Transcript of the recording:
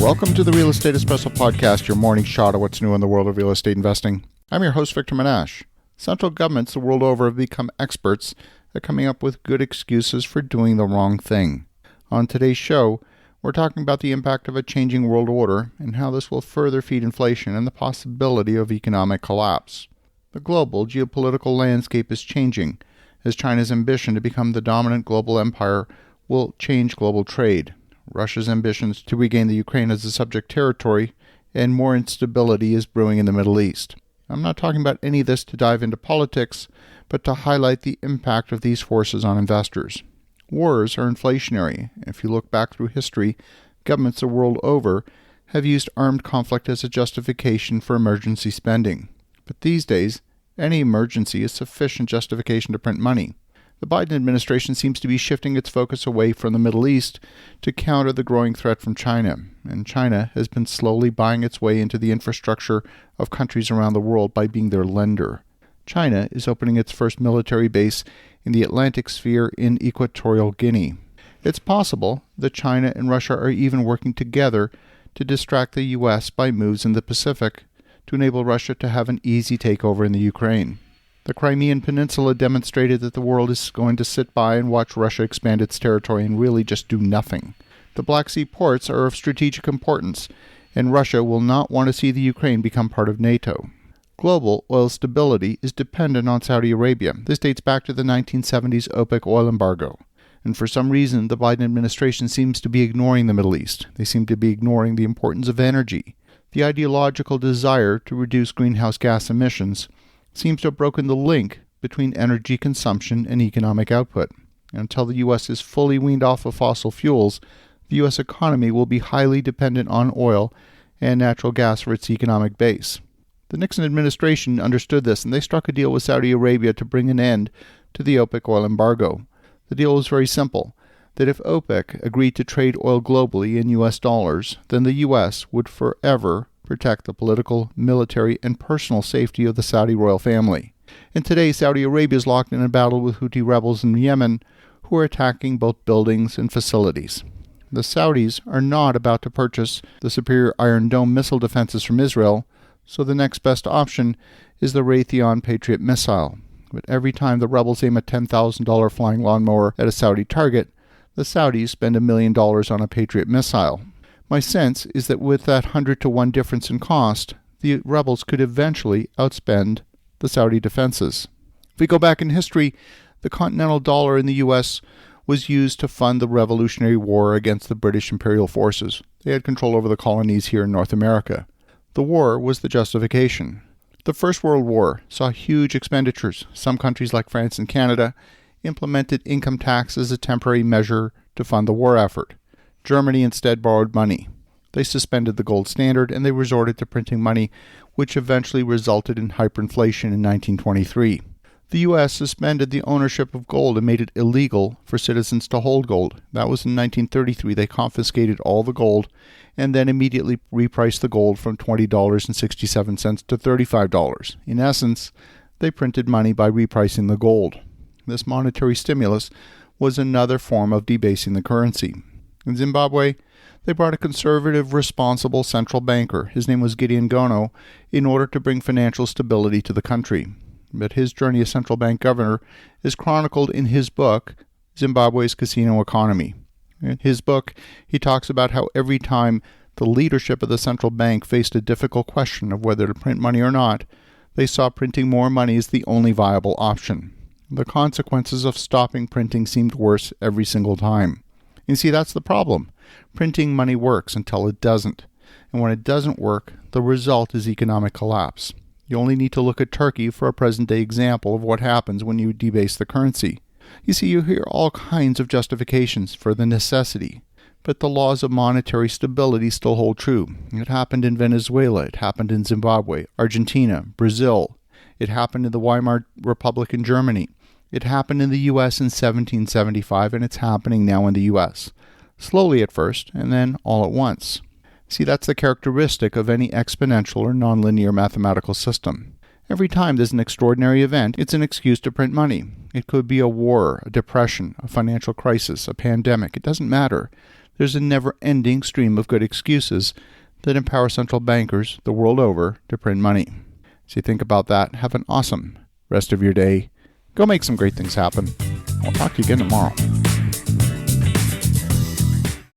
Welcome to the Real Estate Espresso Podcast, your morning shot of what's new in the world of real estate investing. I'm your host, Victor Menashe. Central governments the world over have become experts at coming up with good excuses for doing the wrong thing. On today's show, we're talking about the impact of a changing world order and how this will further feed inflation and the possibility of economic collapse. The global geopolitical landscape is changing as China's ambition to become the dominant global empire will change global trade. Russia's ambitions to regain the Ukraine as a subject territory, and more instability is brewing in the Middle East. I'm not talking about any of this to dive into politics, but to highlight the impact of these forces on investors. Wars are inflationary. If you look back through history, governments the world over have used armed conflict as a justification for emergency spending. But these days, any emergency is sufficient justification to print money. The Biden administration seems to be shifting its focus away from the Middle East to counter the growing threat from China, and China has been slowly buying its way into the infrastructure of countries around the world by being their lender. China is opening its first military base in the Atlantic sphere in Equatorial Guinea. It's possible that China and Russia are even working together to distract the U.S. by moves in the Pacific to enable Russia to have an easy takeover in the Ukraine. The Crimean Peninsula demonstrated that the world is going to sit by and watch Russia expand its territory and really just do nothing. The Black Sea ports are of strategic importance, and Russia will not want to see the Ukraine become part of NATO. Global oil stability is dependent on Saudi Arabia. This dates back to the 1970s OPEC oil embargo. And for some reason, the Biden administration seems to be ignoring the Middle East. They seem to be ignoring the importance of energy. The ideological desire to reduce greenhouse gas emissions seems to have broken the link between energy consumption and economic output. And until the U.S. is fully weaned off of fossil fuels, the U.S. economy will be highly dependent on oil and natural gas for its economic base. The Nixon administration understood this, and they struck a deal with Saudi Arabia to bring an end to the OPEC oil embargo. The deal was very simple, that if OPEC agreed to trade oil globally in U.S. dollars, then the U.S. would forever protect the political, military, and personal safety of the Saudi royal family. And today, Saudi Arabia is locked in a battle with Houthi rebels in Yemen who are attacking both buildings and facilities. The Saudis are not about to purchase the superior Iron Dome missile defenses from Israel, so the next best option is the Raytheon Patriot missile. But every time the rebels aim a $10,000 flying lawnmower at a Saudi target, the Saudis spend $1 million on a Patriot missile. My sense is that with that 100-to-1 difference in cost, the rebels could eventually outspend the Saudi defenses. If we go back in history, the continental dollar in the U.S. was used to fund the Revolutionary War against the British imperial forces. They had control over the colonies here in North America. The war was the justification. The First World War saw huge expenditures. Some countries like France and Canada implemented income tax as a temporary measure to fund the war effort. Germany instead borrowed money. They suspended the gold standard and they resorted to printing money, which eventually resulted in hyperinflation in 1923. The U.S. suspended the ownership of gold and made it illegal for citizens to hold gold. That was in 1933. They confiscated all the gold and then immediately repriced the gold from $20.67 to $35. In essence, they printed money by repricing the gold. This monetary stimulus was another form of debasing the currency. In Zimbabwe, they brought a conservative, responsible central banker. His name was Gideon Gono, in order to bring financial stability to the country. But his journey as central bank governor is chronicled in his book, Zimbabwe's Casino Economy. In his book, he talks about how every time the leadership of the central bank faced a difficult question of whether to print money or not, they saw printing more money as the only viable option. The consequences of stopping printing seemed worse every single time. You see, that's the problem. Printing money works until it doesn't. And when it doesn't work, the result is economic collapse. You only need to look at Turkey for a present-day example of what happens when you debase the currency. You see, you hear all kinds of justifications for the necessity, but the laws of monetary stability still hold true. It happened in Venezuela, it happened in Zimbabwe, Argentina, Brazil. It happened in the Weimar Republic in Germany. It happened in the U.S. in 1775, and it's happening now in the U.S. Slowly at first, and then all at once. See, that's the characteristic of any exponential or nonlinear mathematical system. Every time there's an extraordinary event, it's an excuse to print money. It could be a war, a depression, a financial crisis, a pandemic. It doesn't matter. there's a never-ending stream of good excuses that empower central bankers the world over to print money. As you think about that, have an awesome rest of your day. Go make some great things happen. I'll talk to you again tomorrow.